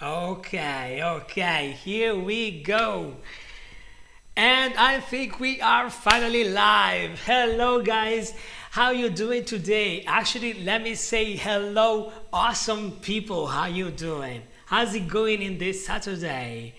Okay, here we go. And I think we are finally live. Hello guys, how you doing today? Actually, let me say hello awesome people. How you doing? How's it going in this Saturday?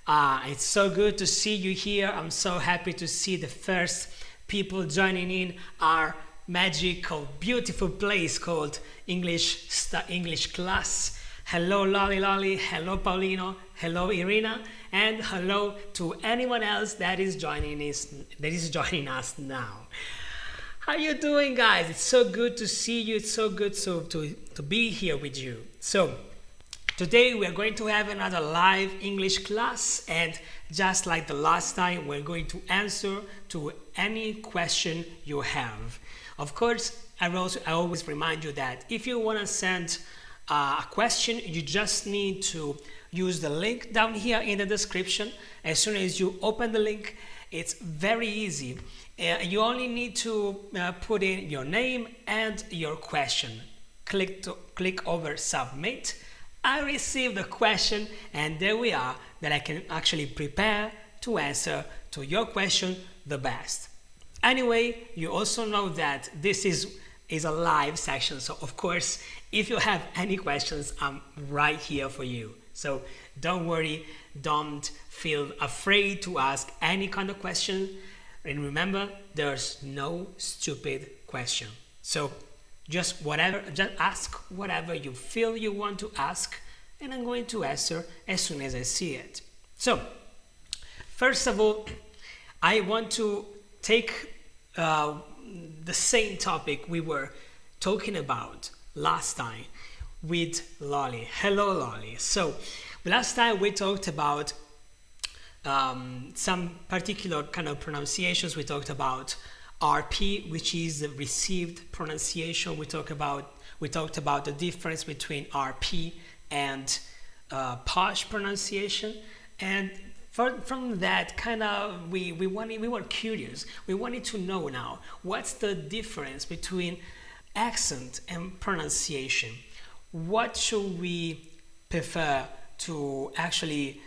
It's so good to see you here. I'm so happy to see the first people joining in our magical, beautiful place called English class. Hello, Lolly Lolly. Hello, Paulino. Hello, Irina. And hello to anyone else that is joining us now. How you doing, guys? It's so good to see you. It's so good to be here with you. So today we are going to have another live English class, and just like the last time, we're going to answer to any question you have. Of course, I always remind you that if you want to send a question, you just need to use the link down here in the description. As soon as you open the link, it's very easy. You only need to put in your name and your question. Click over submit. I received the question, and there we are, that I can actually prepare to answer to your question the best. Anyway, you also know that this is a live session, so of course, if you have any questions, I'm right here for you. So don't worry, don't feel afraid to ask any kind of question. And remember, there's no stupid question. So just ask whatever you feel you want to ask, and I'm going to answer as soon as I see it. So first of all, I want to take the same topic we were talking about last time with Lolly. Hello, Lolly. So last time we talked about some particular kind of pronunciations. We talked about RP, which is the received pronunciation. We talked about the difference between RP and posh pronunciation, and from that kind of we were curious. We wanted to know now what's the difference between accent and pronunciation. What should we prefer to actually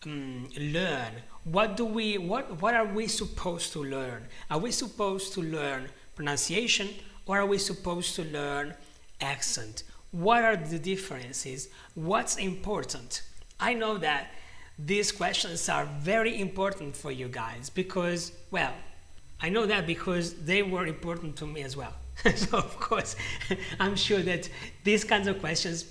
learn? What are we supposed to learn? Are we supposed to learn pronunciation, or are we supposed to learn accent? What are the differences? What's important? I know that these questions are very important for you guys because, well, I know that because they were important to me as well. So of course, I'm sure that these kinds of questions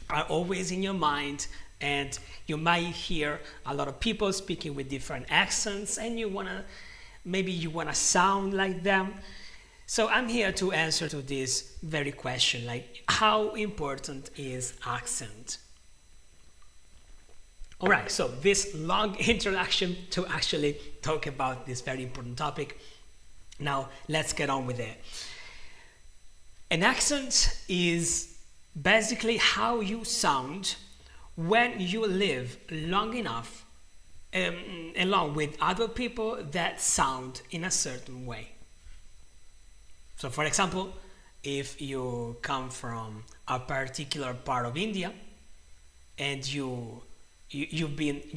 are always in your mind, and you might hear a lot of people speaking with different accents, and maybe you wanna sound like them. So I'm here to answer to this very question, like how important is accent? All right, so this long introduction to actually talk about this very important topic. Now let's get on with it. An accent is basically how you sound when you live long enough along with other people that sound in a certain way. So for example, if you come from a particular part of India and you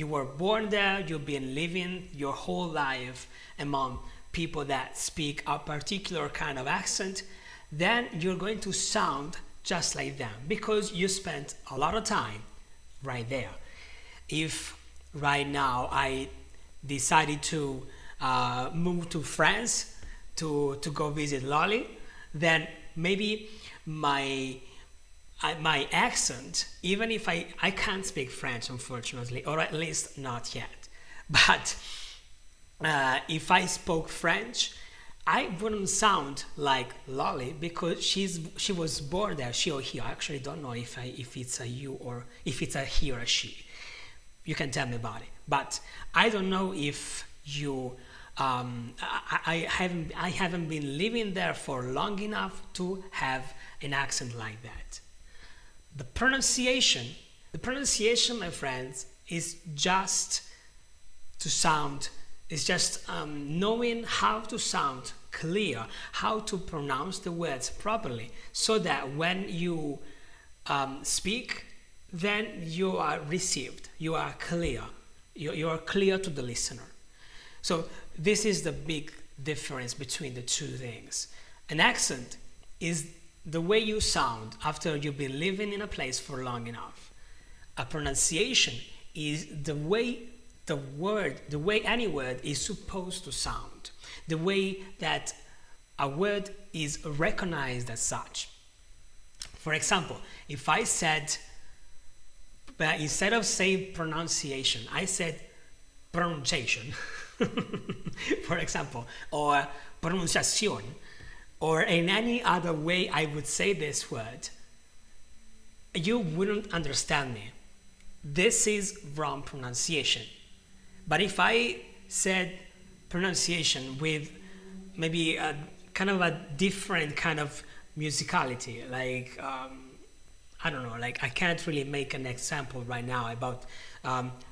were born there, you've been living your whole life among people that speak a particular kind of accent, then you're going to sound just like them because you spent a lot of time right there. If right now I decided to move to France to go visit Lolly, then maybe my accent, even if I can't speak French, unfortunately, or at least not yet, but if I spoke French, I wouldn't sound like Lolly because she was born there, she or he. I actually don't know if it's a you or if it's a he or a she. You can tell me about it, but I don't know if you. I haven't been living there for long enough to have an accent like that. The pronunciation, my friends, is just to sound. It's just knowing how to sound clear, how to pronounce the words properly, so that when you speak, then you are received, you are clear, you are clear to the listener. So this is the big difference between the two things. An accent is the way you sound after you've been living in a place for long enough. A pronunciation is the way any word is supposed to sound, the way that a word is recognized as such. For example, if I said, but instead of saying pronunciation, I said pronunciation, for example, or pronunciación, or in any other way I would say this word, you wouldn't understand me. This is wrong pronunciation. But if I said pronunciation with maybe a kind of a different kind of musicality, like I don't know, like I can't really make an example right now about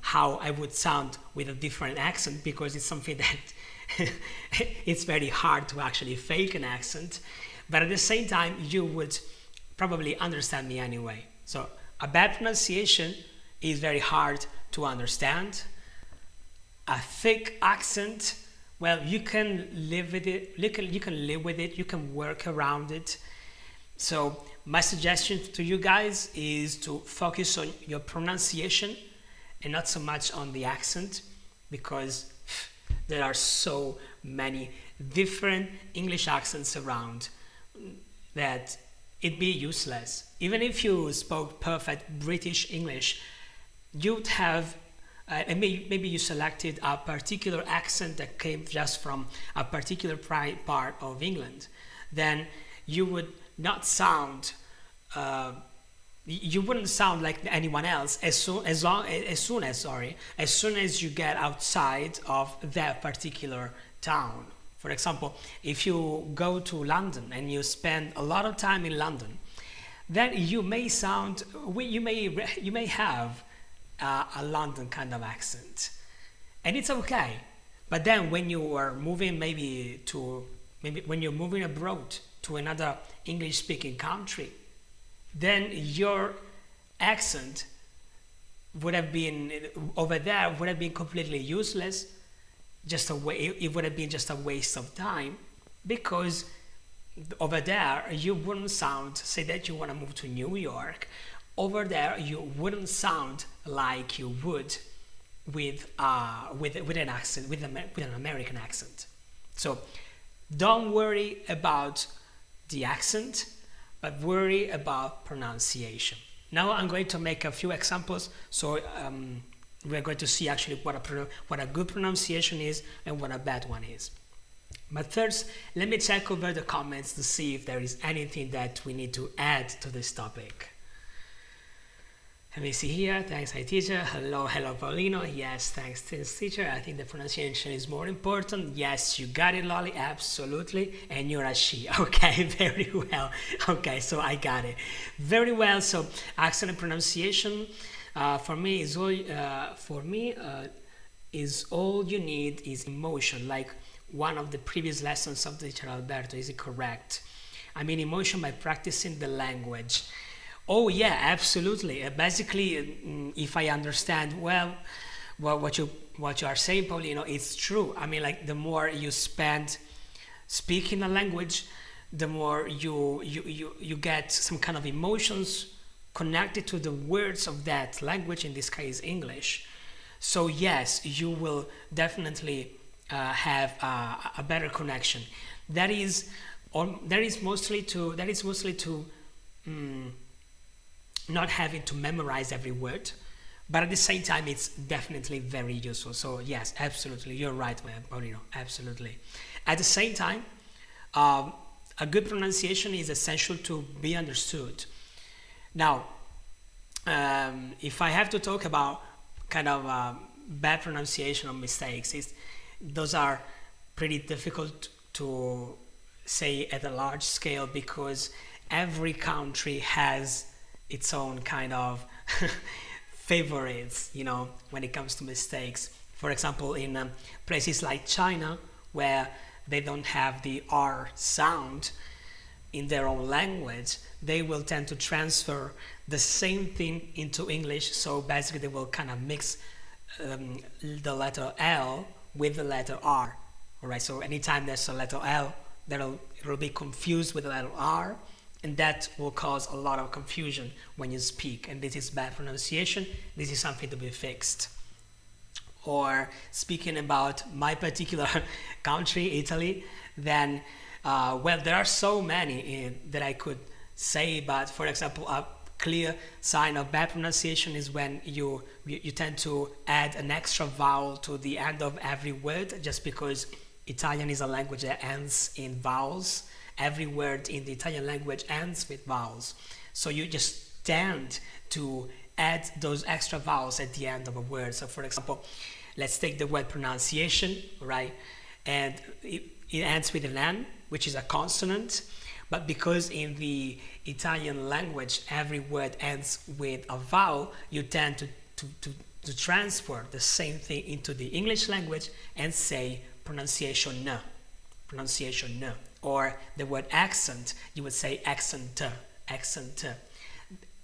how I would sound with a different accent, because it's something that it's very hard to actually fake an accent, but at the same time you would probably understand me anyway. So a bad pronunciation is very hard to understand. A thick accent, well, you can live with it, you can live with it, you can work around it. So my suggestion to you guys is to focus on your pronunciation and not so much on the accent, because there are so many different English accents around that it'd be useless. Even if you spoke perfect British English, you'd have and maybe you selected a particular accent that came just from a particular part of England, then you would not sound you wouldn't sound like anyone else as soon as you get outside of that particular town. For example, if you go to London and you spend a lot of time in London, then you may have a London kind of accent, and it's okay. But then when you are moving when you're moving abroad to another English-speaking country, then your accent would have been completely useless. It would have been just a waste of time, because over there you wouldn't sound, say that you want to move to New York, over there you wouldn't sound like you would with an accent, with an American accent. So don't worry about the accent, but worry about pronunciation. Now I'm going to make a few examples, so we're going to see actually what a good pronunciation is and what a bad one is. But first, let me check over the comments to see if there is anything that we need to add to this topic. Let me see here. Thanks, hi teacher. Hello Paulino. Yes, thanks teacher. I think the pronunciation is more important. Yes, you got it, Lolly. Absolutely. And you're a she. Okay, very well. Okay, so I got it. Very well. So accent and pronunciation for me is all you need is emotion. Like one of the previous lessons of teacher Alberto. Is it correct? I mean emotion by practicing the language. Oh yeah, absolutely. Basically, if I understand well what you are saying, Paulino, it's true. I mean, like the more you spend speaking a language, the more you get some kind of emotions connected to the words of that language. In this case, English. So yes, you will definitely have a better connection. That is mostly to not having to memorize every word, but at the same time it's definitely very useful. So yes, absolutely, you're right, Paulino, absolutely. At the same time, a good pronunciation is essential to be understood. Now, if I have to talk about kind of bad pronunciation or mistakes, those are pretty difficult to say at a large scale, because every country has its own kind of favorites, when it comes to mistakes. For example, in places like China, where they don't have the R sound, in their own language, they will tend to transfer the same thing into English. So basically, they will kind of mix the letter L with the letter R. All right. So anytime there's a letter L, it'll be confused with the letter R, and that will cause a lot of confusion when you speak. And this is bad pronunciation. This is something to be fixed. Or speaking about my particular country, Italy, then well, there are so many that I could say, but for example, a clear sign of bad pronunciation is when you tend to add an extra vowel to the end of every word, just because Italian is a language that ends in vowels. Every word in the Italian language ends with vowels. So you just tend to add those extra vowels at the end of a word. So for example, let's take the word pronunciation, right? And it ends with an N, which is a consonant. But because in the Italian language, every word ends with a vowel, you tend to transfer the same thing into the English language and say pronunciation, pronunciation. Or the word accent, you would say accent, accent.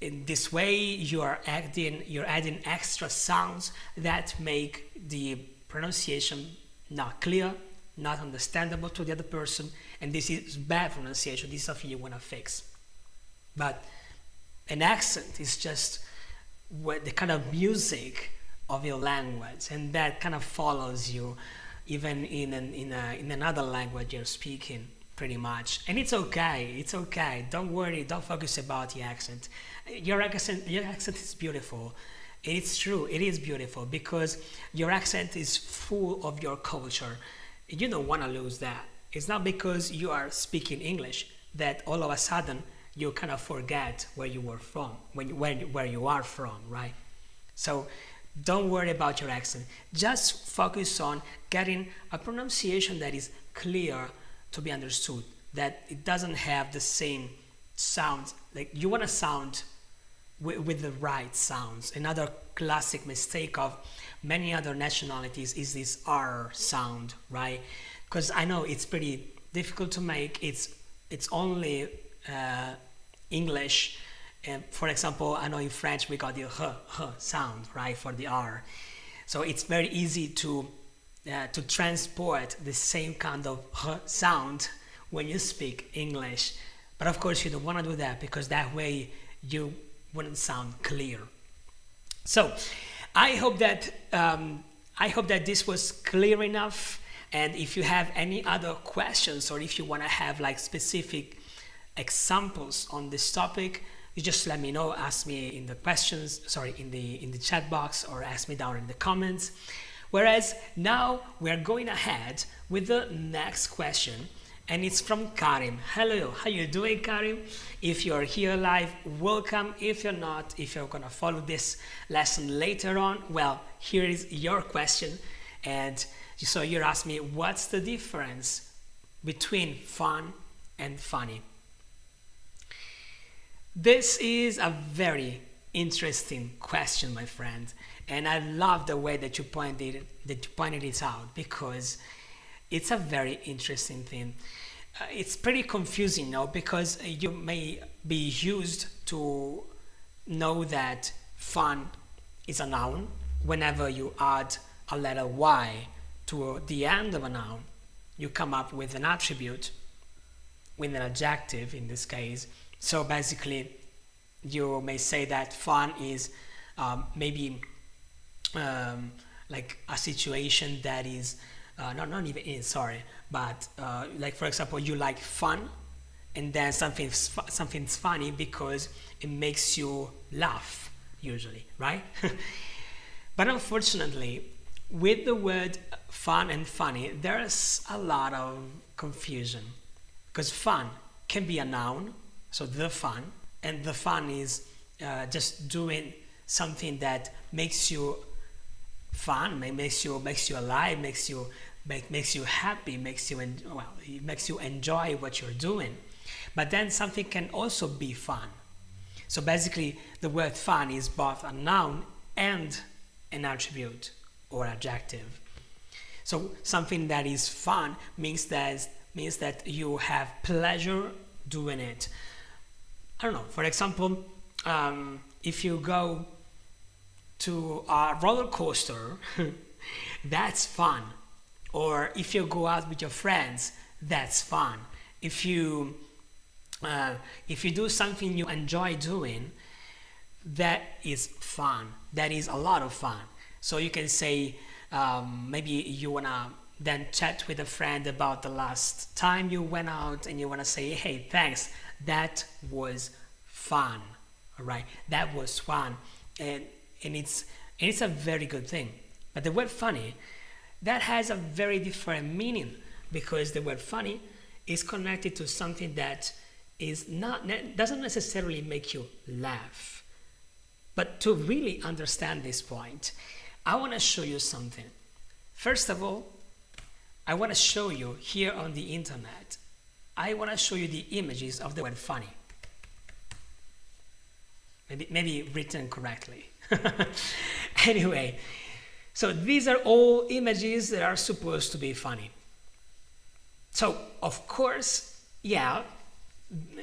In this way, you're adding extra sounds that make the pronunciation not clear, not understandable to the other person, and this is bad pronunciation. This is something you want to fix. But an accent is just the kind of music of your language, and that kind of follows you even in another language you're speaking, pretty much. And it's okay. It's okay. Don't worry. Don't focus about the accent. Your accent is beautiful. It's true. It is beautiful because your accent is full of your culture. You don't want to lose that. It's not because you are speaking English that all of a sudden you kind of forget where you were from, where you are from, right? So don't worry about your accent. Just focus on getting a pronunciation that is clear to be understood, that it doesn't have the same sounds. Like you want to sound with the right sounds. Another classic mistake of many other nationalities is this R sound, right? Because I know it's pretty difficult to make. It's only English. And for example, I know in French we got the h sound, right, for the R. So it's very easy to transport the same kind of h sound when you speak English. But of course you don't want to do that because that way you wouldn't sound clear. So I hope that this was clear enough. And if you have any other questions, or if you want to have like specific examples on this topic, you just let me know. Ask me in the in the chat box, or ask me down in the comments. Whereas now we're going ahead with the next question, and it's from Karim. Hello, how you doing, Karim? If you're here live, welcome. If you're not, if you're gonna follow this lesson later on, well, here is your question. And so you're asking me, what's the difference between fun and funny? This is a very interesting question, my friend, and I love the way that you pointed it out, because it's a very interesting thing. It's pretty confusing now, because you may be used to know that fun is a noun. Whenever you add a letter Y to the end of a noun, you come up with an attribute, with an adjective in this case. So basically, you may say that fun is maybe like a situation that is not even in, sorry, but like for example, you like fun, and then something's funny because it makes you laugh, usually, right? But unfortunately, with the word fun and funny, there's a lot of confusion, because fun can be a noun, so the fun, and the fun is just doing something that makes you fun, makes you alive, makes you happy, it makes you enjoy what you're doing. But then something can also be fun. So basically, the word fun is both a noun and an attribute or adjective. So something that is fun means that you have pleasure doing it. I don't know, for example, if you go to a roller coaster, that's fun. Or if you go out with your friends, that's fun. If you do something you enjoy doing, that is fun. That is a lot of fun. So you can say, maybe you wanna then chat with a friend about the last time you went out, and you wanna say, hey, thanks, that was fun. All right, that was fun, and it's a very good thing. But the word funny, that has a very different meaning, because the word funny is connected to something that doesn't necessarily make you laugh. But to really understand this point, I want to show you something. First of all, I want to show you here on the internet, I want to show you the images of the word funny. Maybe written correctly. Anyway, so these are all images that are supposed to be funny. So, of course, yeah,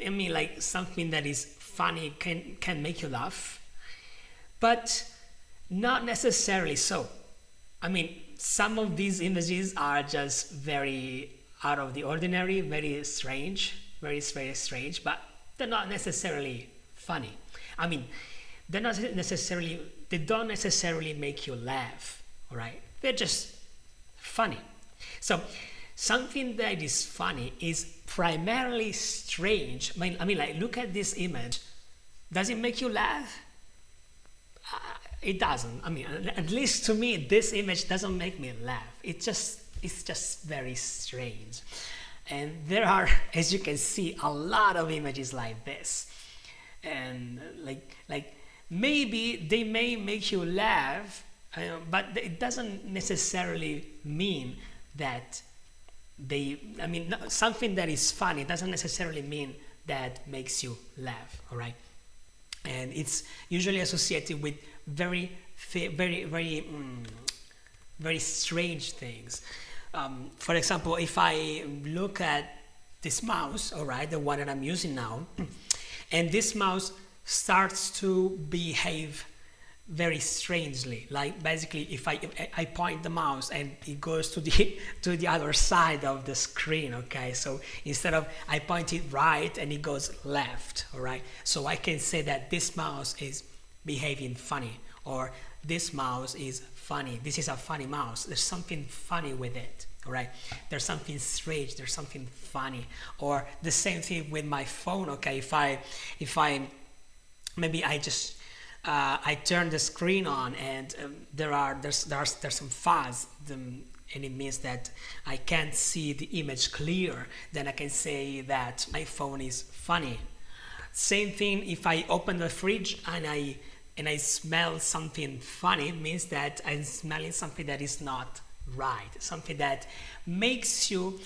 I mean, like, something that is funny can make you laugh, but not necessarily so. I mean, some of these images are just very out of the ordinary, very strange, very strange, but they're not necessarily funny. I mean, they don't necessarily make you laugh, all right? They're just funny. So something that is funny is primarily strange. I mean, like, look at this image. Does it make you laugh? It doesn't. I mean, at least to me, this image doesn't make me laugh. It's just very strange. And there are, as you can see, a lot of images like this. And like maybe they may make you laugh, but it doesn't necessarily mean that something that is funny doesn't necessarily mean that makes you laugh, all right? And it's usually associated with very strange things. For example, if I look at this mouse, all right, the one that I'm using now, and this mouse starts to behave very strangely. Like, basically, if I point the mouse and it goes to the other side of the screen, okay? So instead of I point it right and it goes left, all right? So I can say that this mouse is behaving funny, or this mouse is funny. This is a funny mouse. There's something funny with it, all right? There's something strange. There's something funny. Or the same thing with my phone, okay? If I maybe I just I turn the screen on, and there's some fuzz, and it means that I can't see the image clear. Then I can say that my phone is funny. Same thing if I open the fridge and I smell something funny, it means that I'm smelling something that is not right, something that makes you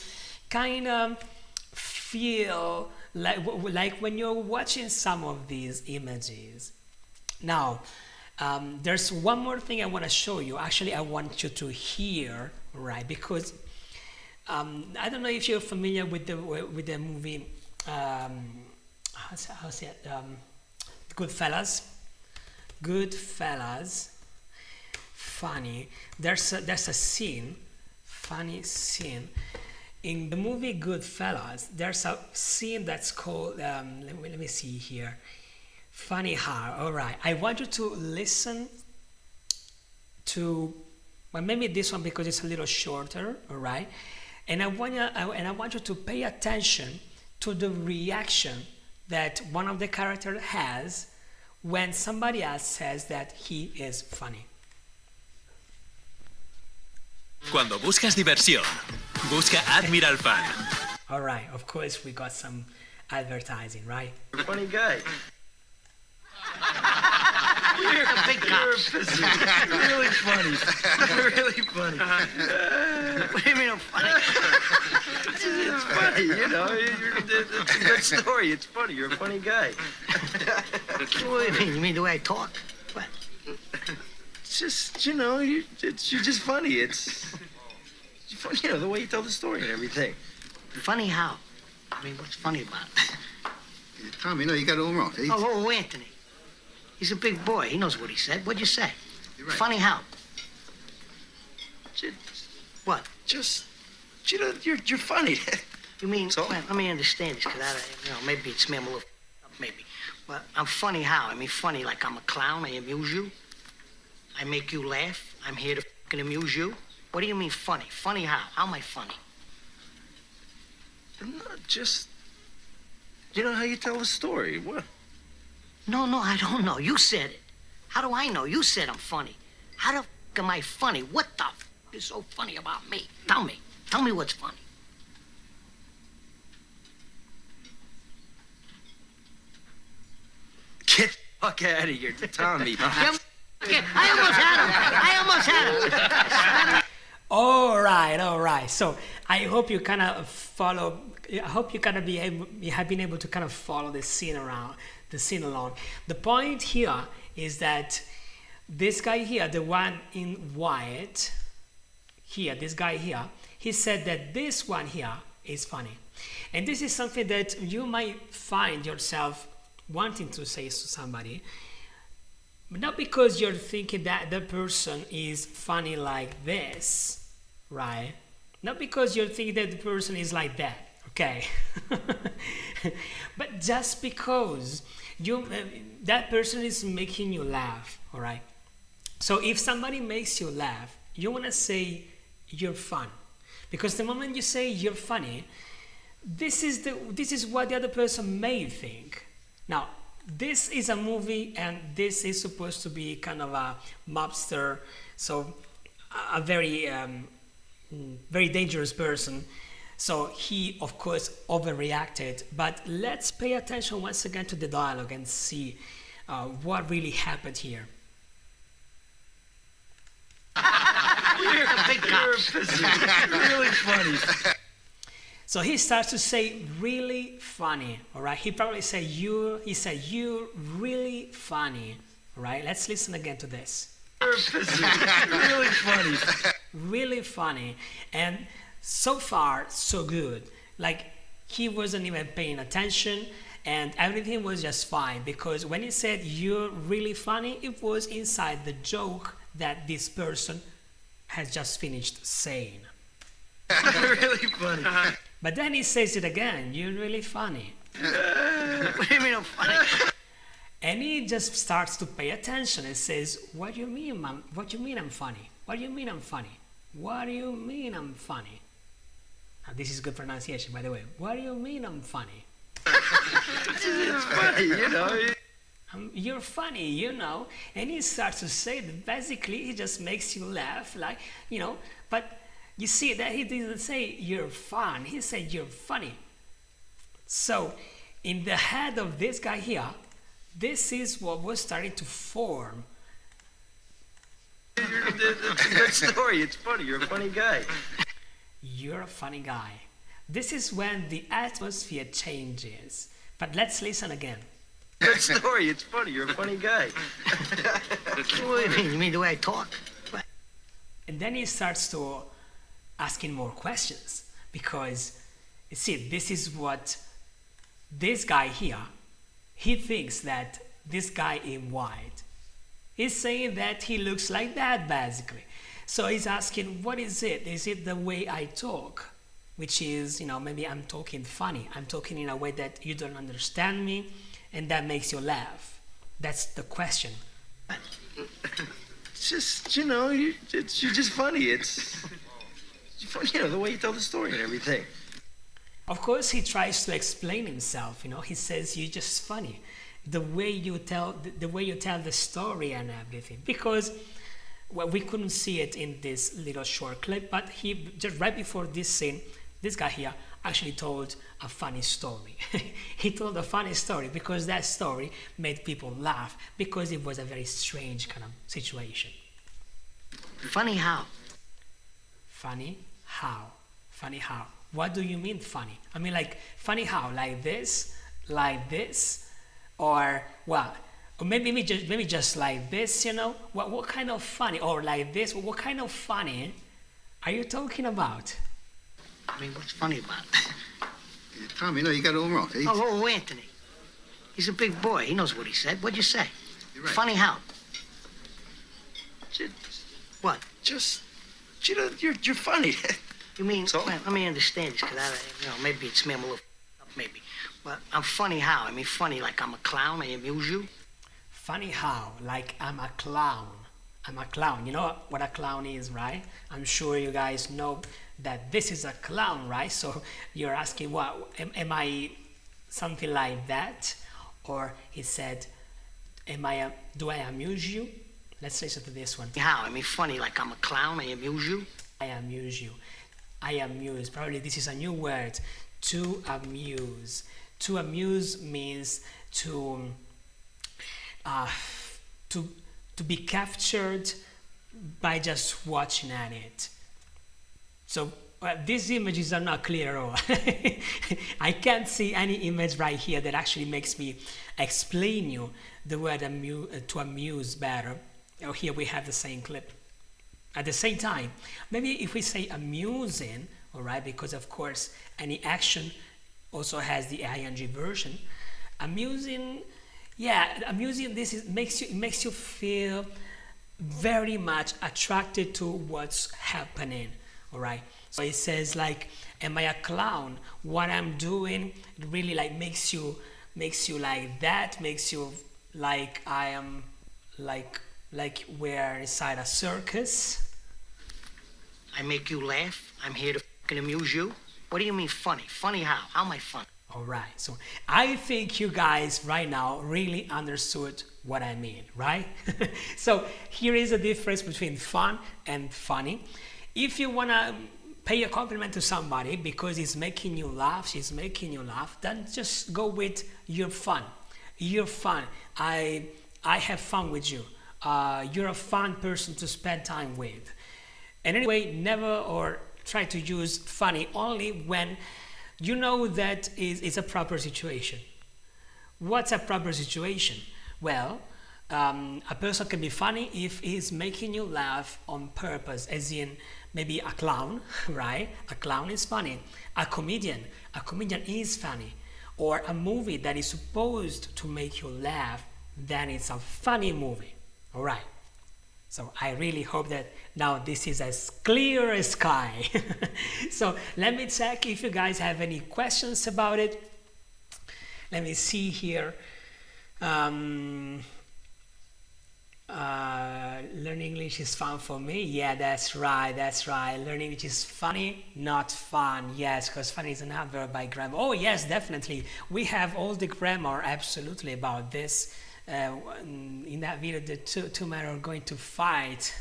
kind of feel like when you're watching some of these images. Now, there's one more thing I want to show you. Actually, I want you to hear, right? Because I don't know if you're familiar with the movie. How's it? Goodfellas. Goodfellas. Funny. There's a scene, funny scene. In the movie Goodfellas, there's a scene that's called. Let me see here. Funny how. All right. I want you to listen to, well, maybe this one because it's a little shorter. All right. And I want you to pay attention to the reaction that one of the characters has when somebody else says that he is funny. Cuando buscas diversión, busca Admiral Fan. All right, of course we got some advertising, right? You're a funny guy. You're a big cop. You're really funny. You're really funny. What do you mean I'm funny? It's funny, you know. It's a good story. It's funny. You're a funny guy. What do you mean? You mean the way I talk? What? It's just, you know, you're just funny. It's funny, you know, the way you tell the story and everything. Funny how? I mean, what's funny about it? Tommy, no, you got it all wrong. Oh, Anthony. He's a big boy. He knows what he said. What'd you say? You're right. Funny how? Just, What? you know, you're funny. You mean, So? well, let me understand this, because maybe it's me, I'm a little up, maybe. But I'm funny how? I mean, funny like I'm a clown, I amuse you? I make you laugh? I'm here to fucking amuse you? What do you mean funny? Funny how? How am I funny? No, just, you know how you tell a story. What? No, I don't know. You said it. How do I know? You said I'm funny. How the fuck am I funny? What the fuck is so funny about me? Tell me. Tell me what's funny. Get the fuck out of here, Tommy. I almost had him. All right. So I hope you kind of follow. I hope you kind of you have been able to kind of follow the scene along. The point here is that this guy here, the one in white, here, this guy here, he said that this one here is funny, and this is something that you might find yourself wanting to say to somebody. Not because you're thinking that the person is funny like this, right? Not because you're thinking that the person is like that, okay? But just because that person is making you laugh, all right? So if somebody makes you laugh, you want to say you're fun. Because the moment you say you're funny, this is what the other person may think. Now, this is a movie, and this is supposed to be kind of a mobster, so a very, very dangerous person. So he, of course, overreacted. But let's pay attention once again to the dialogue and see what really happened here. You're a big cop. Really funny. So he starts to say really funny, all right? He probably said you're really funny, all right? Let's listen again to this. Really funny. Really funny. And so far, so good. Like, he wasn't even paying attention, and everything was just fine, because when he said you're really funny, it was inside the joke that this person has just finished saying. Really funny. But then he says it again, you're really funny. What do you mean I'm funny? And he just starts to pay attention and says, what do you mean, Mom? What do you mean I'm funny? What do you mean I'm funny? What do you mean I'm funny? Now, this is good pronunciation, by the way. What do you mean I'm funny? It's funny, you know. You're funny, you know. And he starts to say that basically he just makes you laugh, like, you know, but you see that he didn't say you're fun, he said you're funny. So in the head of this guy here, this is what was starting to form. It's a good story. It's funny. You're a funny guy. You're a funny guy. This is when the atmosphere changes. But let's listen again. Good story. It's funny. You're a funny guy. What do you mean? You mean the way I talk? What? And then he starts to asking more questions, because you see, this is what this guy here, he thinks that this guy in white is saying that he looks like that, basically. So he's asking, what is it? Is it the way I talk? Which is, you know, maybe I'm talking funny. I'm talking in a way that you don't understand me, and that makes you laugh. That's the question. It's just, you know, you're just funny. It's, you know, the way you tell the story and everything. Of course, he tries to explain himself. You know, he says you're just funny, the way you tell the story and everything. Because, well, we couldn't see it in this little short clip, but he just right before this scene, this guy here actually told a funny story. He told a funny story because that story made people laugh, because it was a very strange kind of situation. Funny how? Funny how? Funny how? What do you mean funny? I mean, like, funny how? Like this, or what? Or maybe just like this, you know? What kind of funny? Or like this? What kind of funny are you talking about? I mean, what's funny about it? Tommy, no, you got it all wrong. Oh, Anthony. He's a big boy. He knows what he said. What'd you say? You're right. Funny how? Just, What? just, you're funny. You mean, So? well, let me understand this, because maybe it's me, I'm a little up, maybe. But I'm funny how? I mean, funny like I'm a clown, I amuse you? Funny how? Like I'm a clown. I'm a clown. You know what a clown is, right? I'm sure you guys know that this is a clown, right? So you're asking, what, am I something like that? Or he said, do I amuse you? Let's listen to this one. How? I mean, funny like I'm a clown, I amuse you? I amuse you. I amuse. Probably this is a new word. To amuse. To amuse means to be captured by just watching at it. So these images are not clear at all. I can't see any image right here that actually makes me explain you the word to amuse better. Oh, here we have the same clip. At the same time, maybe if we say amusing, all right, because of course any action also has the ing version. Amusing, yeah, amusing. Makes you feel very much attracted to what's happening. All right. So it says like, am I a clown? What I'm doing really like makes you like that. Makes you like I am like we're inside a circus. I make you laugh. I'm here to fucking amuse you. What do you mean funny? Funny how? How am I funny? All right. So I think you guys right now really understood what I mean, right? So here is a difference between fun and funny. If you want to pay a compliment to somebody because he's making you laugh, she's making you laugh, then just go with you're fun. You're fun. I have fun with you. You're a fun person to spend time with. And anyway, never or try to use funny only when you know that is a proper situation. What's a proper situation? Well, a person can be funny if he's making you laugh on purpose, as in maybe a clown, right? A clown is funny. A comedian is funny. Or a movie that is supposed to make you laugh, then it's a funny movie. All right. So I really hope that now this is as clear as sky. So let me check if you guys have any questions about it. Let me see here. Learning English is fun for me. Yeah, that's right. Learning English is funny, not fun. Yes, because funny is an adverb by grammar. Oh yes, definitely. We have all the grammar absolutely about this. In that video, the two men are going to fight.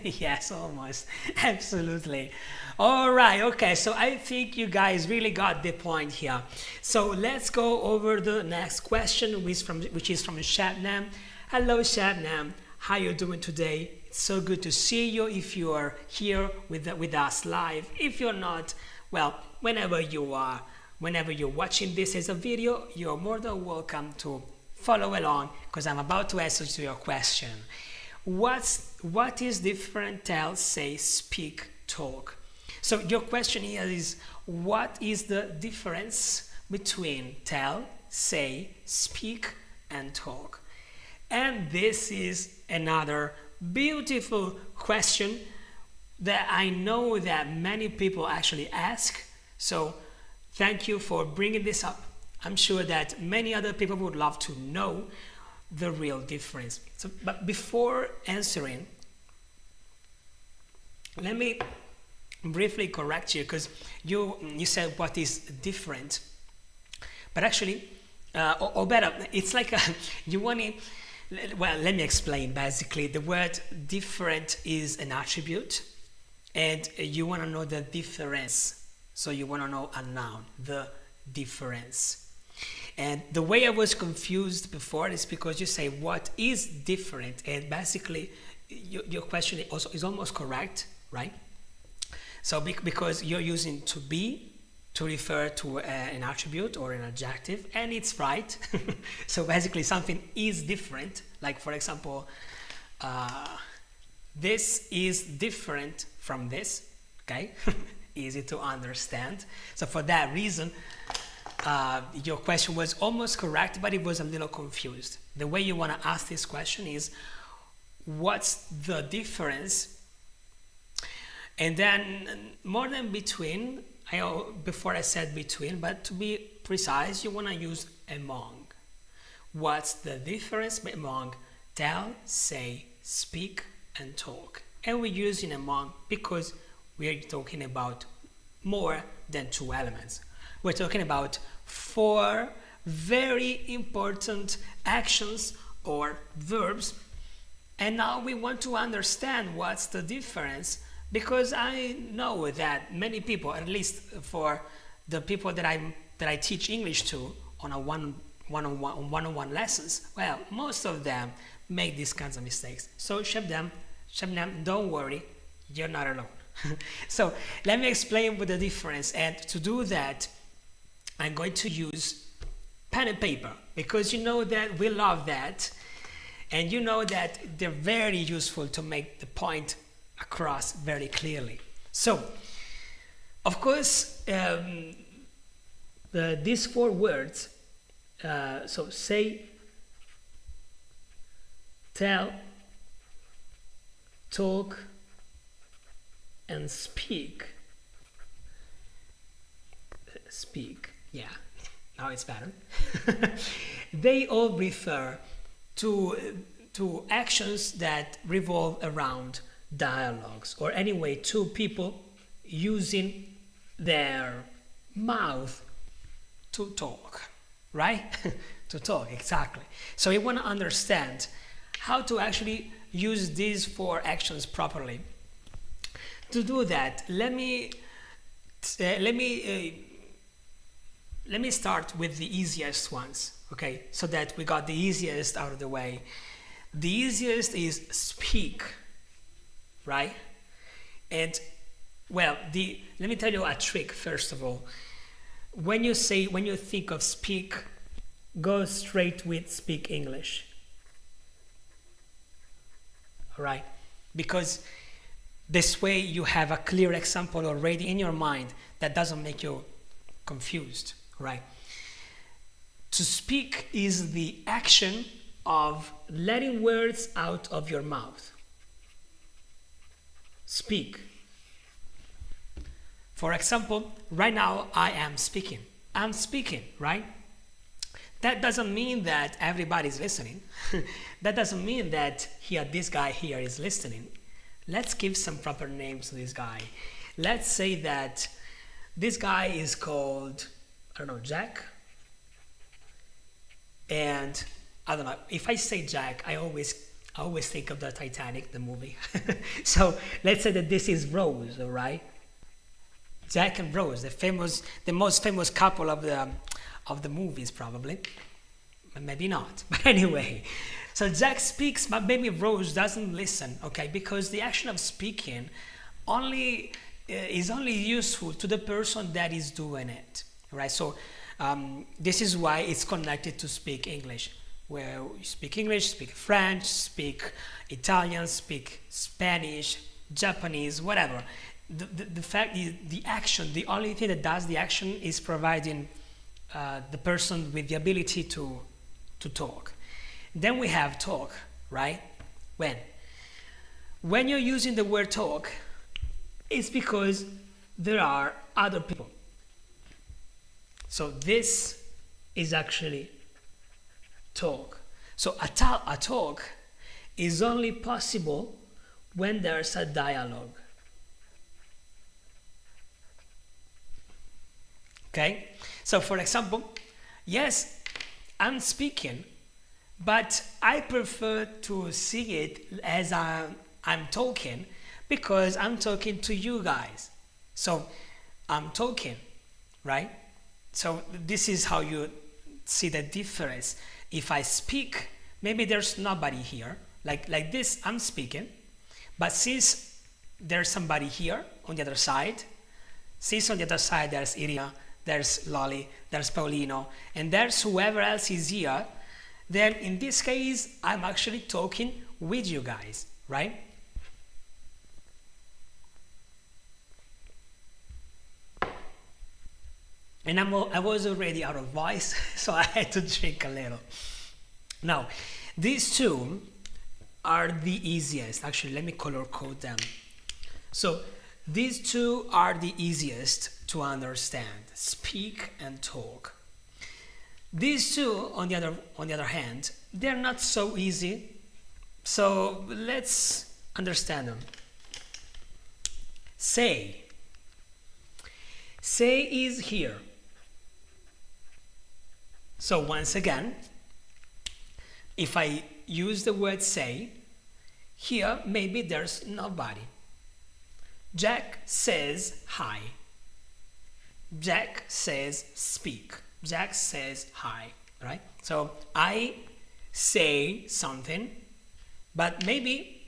Yes, almost. Absolutely. All right. Okay. So I think you guys really got the point here. So let's go over the next question, which is from Shabnam. Hello, Shabnam. How you doing today? It's so good to see you. If you are here with us live, if you're not, well, whenever you're watching this as a video, you're more than welcome to follow along, because I'm about to answer to your question. What is different? Tell, say, speak, talk. So your question here is, what is the difference between tell, say, speak, and talk? And this is another beautiful question that I know that many people actually ask. So thank you for bringing this up. I'm sure that many other people would love to know the real difference. So, but before answering, let me briefly correct you, because you said what is different, but actually, or better, it's like you want to. Well, let me explain. Basically, the word different is an attribute, and you want to know the difference. So you want to know a noun, the difference. And the way I was confused before is because you say what is different, and basically your question is almost correct, right? So because you're using to be to refer to an attribute or an adjective, and it's right. So basically something is different, like for example, this is different from this, okay? Easy to understand. So for that reason, your question was almost correct, but it was a little confused. The way you want to ask this question is, what's the difference? And then more than between, before I said between, but to be precise, you want to use among. What's the difference among tell, say, speak, and talk? And we're using among because we're talking about more than two elements. We're talking about 4 very important actions or verbs. And now we want to understand what's the difference, because I know that many people, at least for the people that I teach English to on a one-on-one lessons, well, most of them make these kinds of mistakes. So Shabnam, don't worry, you're not alone. So let me explain what the difference, and to do that I'm going to use pen and paper, because you know that we love that, and you know that they're very useful to make the point across very clearly. So of course these 4 words, so say, tell, talk, and speak. Yeah, now it's better. They all refer to actions that revolve around dialogues, or anyway, 2 people using their mouth to talk, right? To talk, exactly. So you want to understand how to actually use these 4 actions properly. To do that, let me start with the easiest ones, okay? So that we got the easiest out of the way. The easiest is speak, right? And well, let me tell you a trick first of all. When you think of speak, go straight with speak English. All right? Because this way you have a clear example already in your mind that doesn't make you confused, right? To speak is the action of letting words out of your mouth. Speak. For example, right now I am speaking. I'm speaking, right? That doesn't mean that everybody's listening. That doesn't mean that this guy here is listening. Let's give some proper names to this guy. Let's say that this guy is called, I don't know, Jack. And I don't know, if I say Jack, I always think of the Titanic, the movie. So let's say that this is Rose, all right? Jack and Rose, the most famous couple of the movies, probably. Maybe not, but anyway. So Jack speaks, but maybe Rose doesn't listen, okay? Because the action of speaking is only useful to the person that is doing it, right? So this is why it's connected to speak English. Where you speak English, speak French, speak Italian, speak Spanish, Japanese, whatever. The fact is, the action, the only thing that does the action is providing the person with the ability to talk. Then we have talk, right? When you're using the word talk, it's because there are other people. So this is actually talk. So a talk is only possible when there's a dialogue. Okay? So for example, yes, I'm speaking, but I prefer to see it as I'm talking, because I'm talking to you guys. So I'm talking, right? So this is how you see the difference. If I speak, maybe there's nobody here. Like this, I'm speaking, but since there's somebody here on the other side, since on the other side there's Irina, there's Lolly, there's Paulino, and there's whoever else is here, then in this case, I'm actually talking with you guys, right? And I was already out of voice, so I had to drink a little. Now, these two are the easiest. Actually, let me color code them. So these two are the easiest to understand: speak and talk. These two, on the other hand, they're not so easy. So let's understand them. Say. Say is here. So once again, if I use the word say, here maybe there's nobody. Jack says hi. Jack says speak. Jack says hi, right? So I say something, but maybe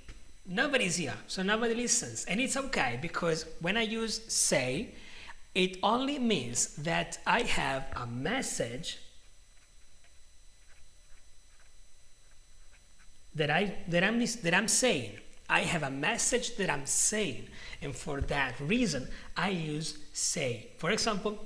nobody's here, so nobody listens. And it's okay, because when I use say, it only means that I have a message that I'm saying. I have a message that I'm saying, and for that reason I use say. For example,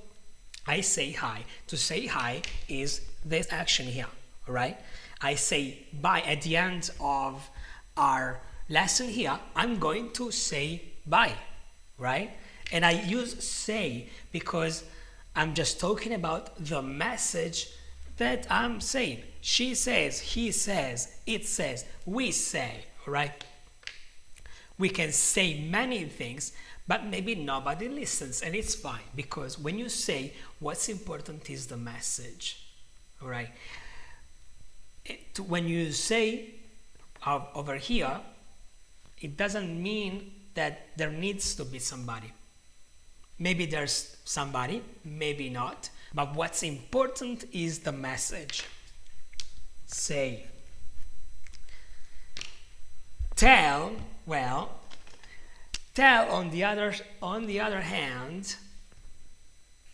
I say hi. To say hi is this action here, right? I say bye at the end of our lesson here. I'm going to say bye, right? And I use say because I'm just talking about the message that I'm saying. She says, he says, it says, we say, right? We can say many things, but maybe nobody listens, and it's fine, because when you say, what's important is the message, all right? When you say over here, it doesn't mean that there needs to be somebody. Maybe there's somebody, maybe not, but what's important is the message. Say. Tell, well, tell on the other hand,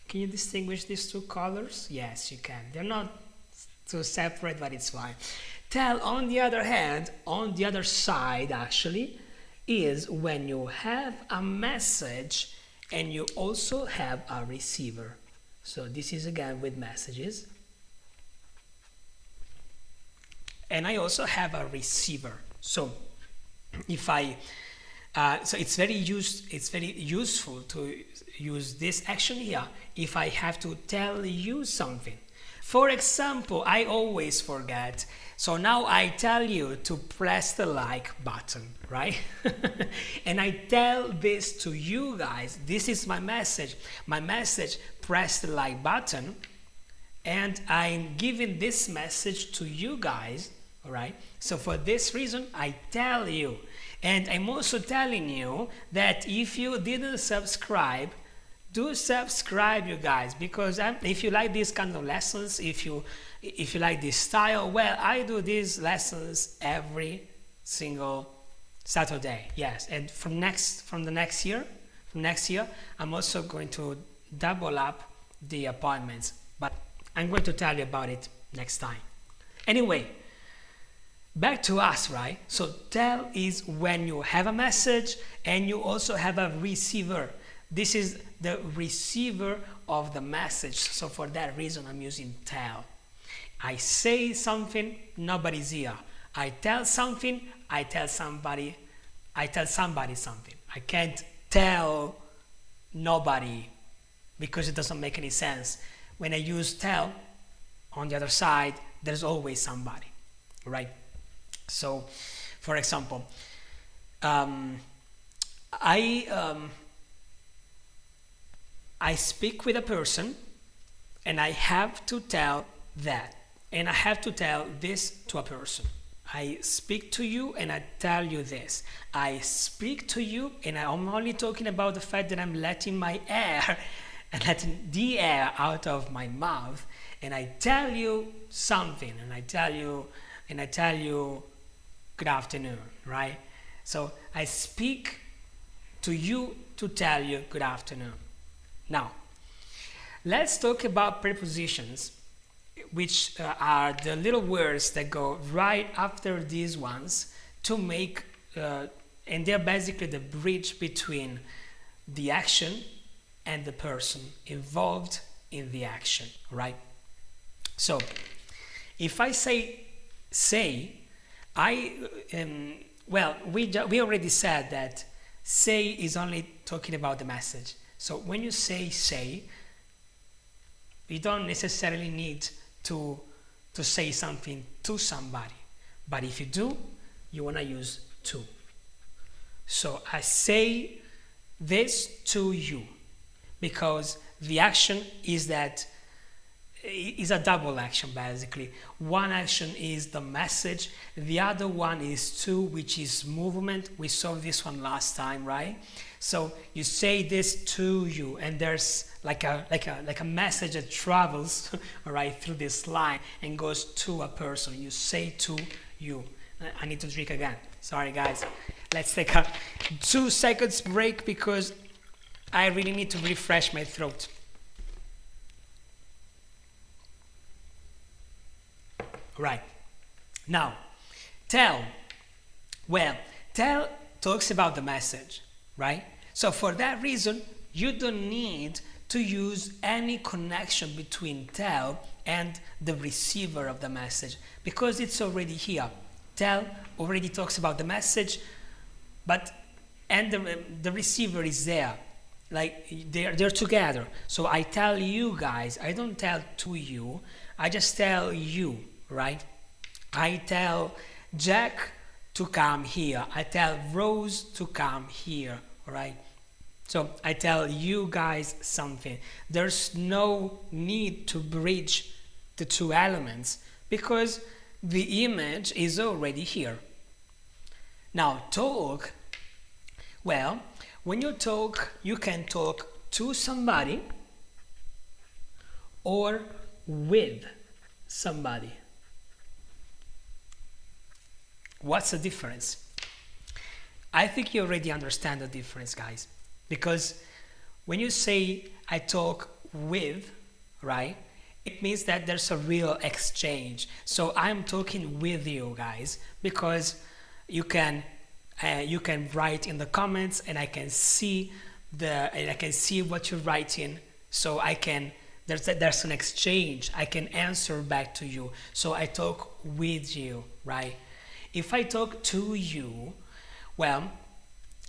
can you distinguish these two colors? Yes, you can. They're not too separate, but it's fine. Tell, on the other hand, on the other side actually, is when you have a message and you also have a receiver. So this is again with messages. And I also have a receiver. So if I so it's very useful to use this action here if I have to tell you something. For example, I always forget, so now I tell you to press the like button, right? And I tell this to you guys. This is my message. My message, press the like button, and I'm giving this message to you guys, all right? So for this reason, I tell you. And I'm also telling you that if you didn't subscribe, do subscribe, you guys, because if you like these kind of lessons, if you like this style, well, I do these lessons every single Saturday, yes. And from the next year, I'm also going to double up the appointments, but I'm going to tell you about it next time. Anyway, back to us, right? So tell is when you have a message and you also have a receiver. This is the receiver of the message. So for that reason, I'm using tell. I say something, nobody's here. I tell something, I tell somebody something. I can't tell nobody because it doesn't make any sense. When I use tell, on the other side, there's always somebody, right? So, for example, I speak with a person and I have to tell that, and I have to tell this to a person. I speak to you and I tell you this. I speak to you and I'm only talking about the fact that I'm letting my air and letting the air out of my mouth, and I tell you something, and I tell you good afternoon, right? So I speak to you to tell you good afternoon. Now, let's talk about prepositions, which are the little words that go right after these ones to make, and they're basically the bridge between the action and the person involved in the action, right? So if I say, we already said that say is only talking about the message. So when you say, you don't necessarily need to say something to somebody. But if you do, you want to use to. So I say this to you, because the action is a double action basically. One action is the message, the other one is to, which is movement. We saw this one last time, right? So you say this to you, and there's like a message that travels all right, through this line and goes to a person. You say to you. I need to drink again. Sorry guys. Let's take a 2 seconds break because I really need to refresh my throat. Right. Now, tell. Well, tell talks about the message, right? So for that reason, you don't need to use any connection between tell and the receiver of the message, because it's already here. Tell already talks about the message, and the receiver is there. Like they're together. So I tell you guys, I don't tell to you, I just tell you, right? I tell Jack to come here. I tell Rose to come here, all right? So I tell you guys something. There's no need to bridge the two elements because the image is already here. Now talk, well, when you talk, you can talk to somebody or with somebody. What's the difference? I think you already understand the difference, guys, because when you say I talk with, right, it means that there's a real exchange. So I'm talking with you guys because you can write in the comments and I can see what you're writing. So there's an exchange. I can answer back to you. So I talk with you, right? If I talk to you, well,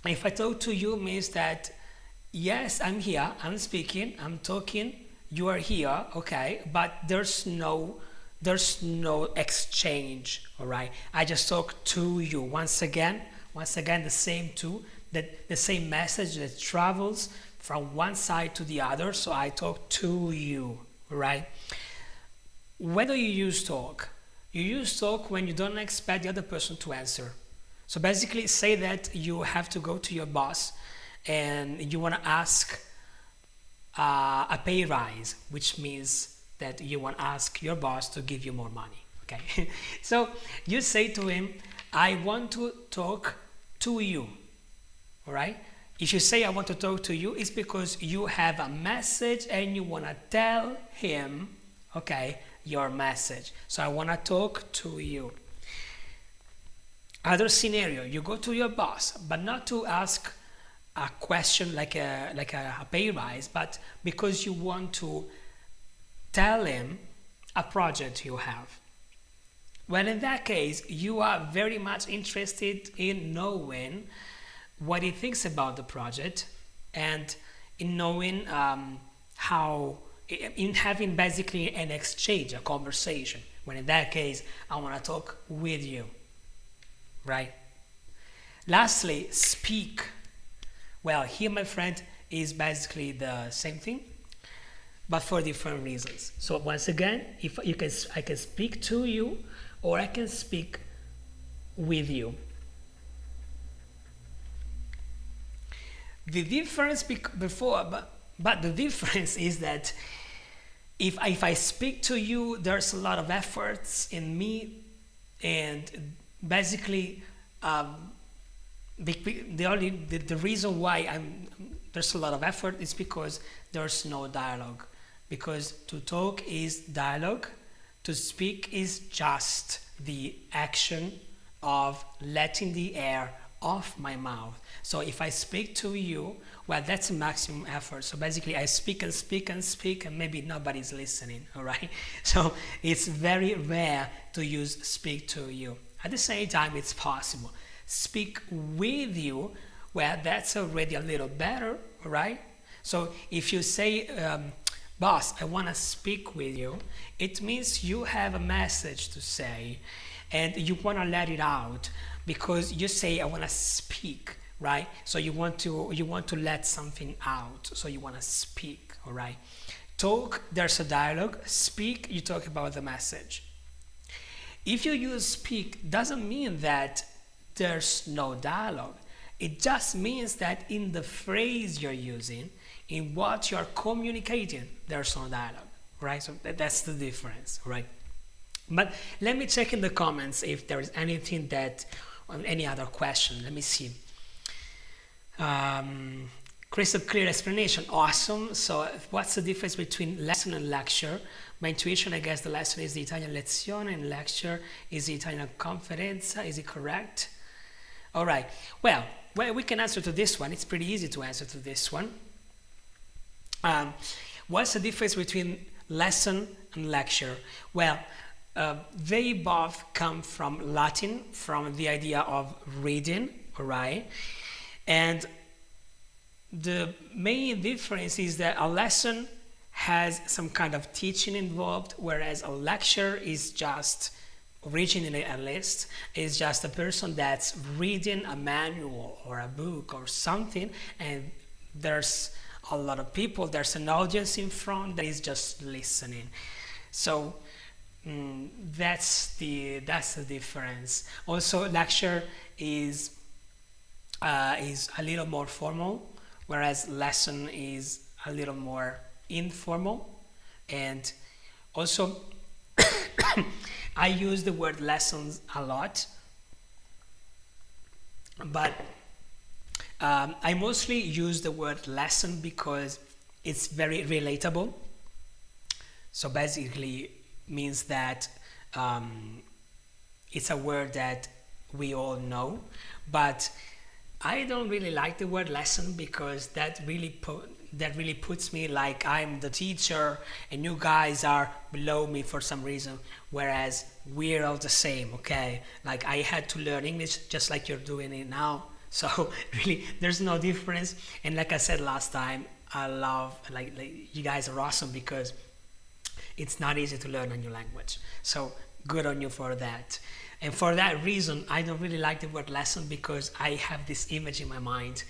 if I talk to you means that yes, I'm here, I'm speaking, I'm talking, you are here, okay, but there's no exchange, all right? I just talk to you. Once again, the same to, the same message that travels from one side to the other, so I talk to you, right? When do you use talk? You use talk when you don't expect the other person to answer. So basically say that you have to go to your boss and you want to ask a pay rise, which means that you want to ask your boss to give you more money, okay? So you say to him, I want to talk to you, all right? If you say I want to talk to you, it's because you have a message and you want to tell him, okay, your message. So I want to talk to you. Other scenario, you go to your boss, but not to ask a question like a pay rise, but because you want to tell him a project you have. Well, in that case, you are very much interested in knowing what he thinks about the project and in knowing in having basically an exchange, a conversation. When in that case, I want to talk with you, right? Lastly, speak. Well, here, my friend, is basically the same thing, but for different reasons. So once again, I can speak to you, or I can speak with you. The difference but the difference is that if I speak to you, there's a lot of efforts in me, and basically the reason why there's a lot of effort is because there's no dialogue. Because to talk is dialogue, to speak is just the action of letting the air off my mouth. So if I speak to you, well, that's a maximum effort. So basically I speak and speak and speak and maybe nobody's listening, all right? So it's very rare to use speak to you. At the same time, it's possible. Speak with you, well, that's already a little better, all right? So if you say, boss, I want to speak with you, it means you have a message to say and you want to let it out because you say, I want to speak, right? So you want to let something out. So you want to speak, all right? Talk, there's a dialogue. Speak, you talk about the message. If you use speak, doesn't mean that there's no dialogue. It just means that in the phrase you're using, in what you're communicating, there's no dialogue, right? So that's the difference, right? But let me check in the comments if there is anything that, or any other question. Let me see. Crystal clear explanation, awesome. So what's the difference between lesson and lecture? My intuition, I guess the lesson is the Italian lezione and lecture is the Italian conferenza. Is it correct? All right. Well, we can answer to this one. It's pretty easy to answer to this one. What's the difference between lesson and lecture? Well, they both come from Latin, from the idea of reading, all right? And the main difference is that a lesson has some kind of teaching involved, whereas a lecture is just, originally at least, is just a person that's reading a manual or a book or something, and there's a lot of people, there's an audience in front that is just listening. So that's the difference. Also, lecture is a little more formal, whereas lesson is a little more informal. And also I use the word lessons a lot, but I mostly use the word lesson because it's very relatable. So basically means that it's a word that we all know, but I don't really like the word lesson because that really puts me like I'm the teacher and you guys are below me for some reason, whereas we're all the same, okay? Like I had to learn English just like you're doing it now. So really, there's no difference. And like I said last time, I love, like you guys are awesome because it's not easy to learn a new language. So good on you for that. And for that reason, I don't really like the word lesson because I have this image in my mind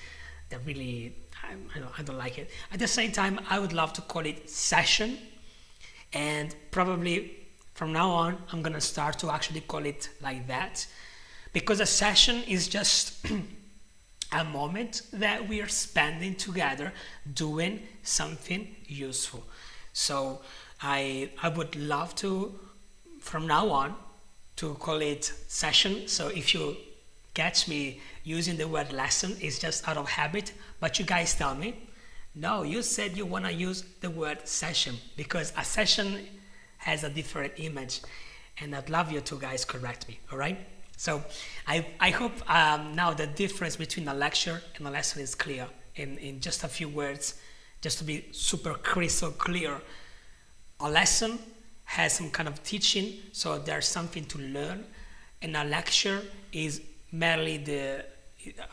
that really, I don't like it. At the same time, I would love to call it session. And probably from now on, I'm gonna start to actually call it like that. Because a session is just a moment that we are spending together doing something useful. So I would love to, from now on, to call it session. So if you catch me using the word lesson, it's just out of habit, but you guys tell me, no, you said you want to use the word session because a session has a different image, and I'd love you to guys correct me, all right? So I hope now the difference between a lecture and a lesson is clear in just a few words, just to be super crystal clear. A lesson has some kind of teaching, so there's something to learn, and a lecture is merely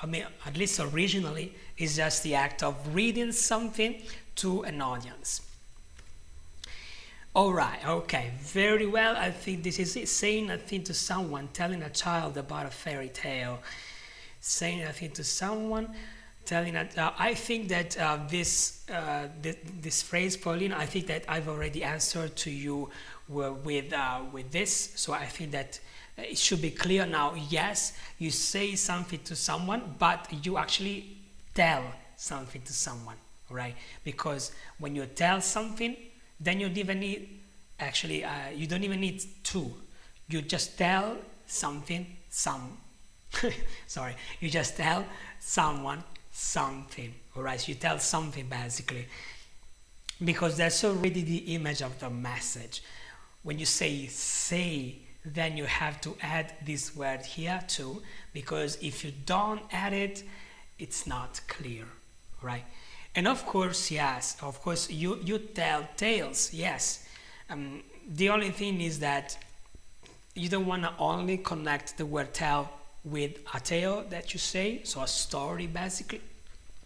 at least originally, is just the act of reading something to an audience. All right, okay, very well. I think this is it. Saying a thing to someone, telling a child about a fairy tale. Saying a thing to someone, telling a, I think that this phrase, Pauline, I think that I've already answered to you with this. So I think that it should be clear now. Yes, you say something to someone, but you actually tell something to someone, right? Because when you tell something, then you don't even need, actually, you don't even need to. You just tell something, sorry, you just tell someone something, all right? You tell something basically, because that's already the image of the message. When you say then you have to add this word here too, because if you don't add it, it's not clear, right? And of course, yes, of course, you tell tales, yes. The only thing is that you don't want to only connect the word tell with a tale that you say, so a story basically.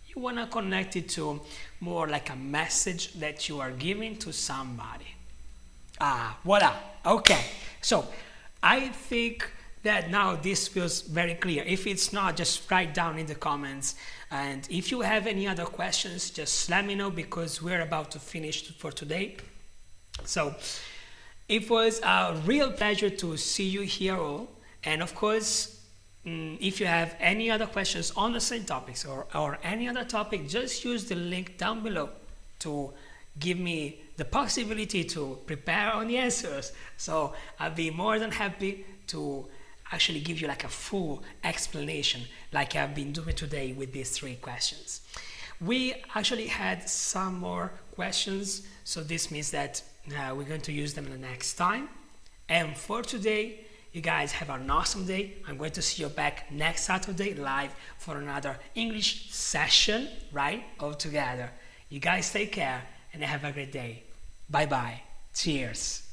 You want to connect it to more like a message that you are giving to somebody. Voila. Okay. So I think that now this feels very clear. If it's not, just write down in the comments. And if you have any other questions, just let me know, because we're about to finish for today. So it was a real pleasure to see you here all. And of course, if you have any other questions on the same topics or any other topic, just use the link down below to give me the possibility to prepare on the answers. So I'll be more than happy to actually give you like a full explanation like I've been doing today with these 3 questions. We actually had some more questions, so this means that we're going to use them the next time. And for today, you guys have an awesome day. I'm going to see you back next Saturday live for another English session, right? All together. You guys take care and have a great day. Bye bye. Cheers.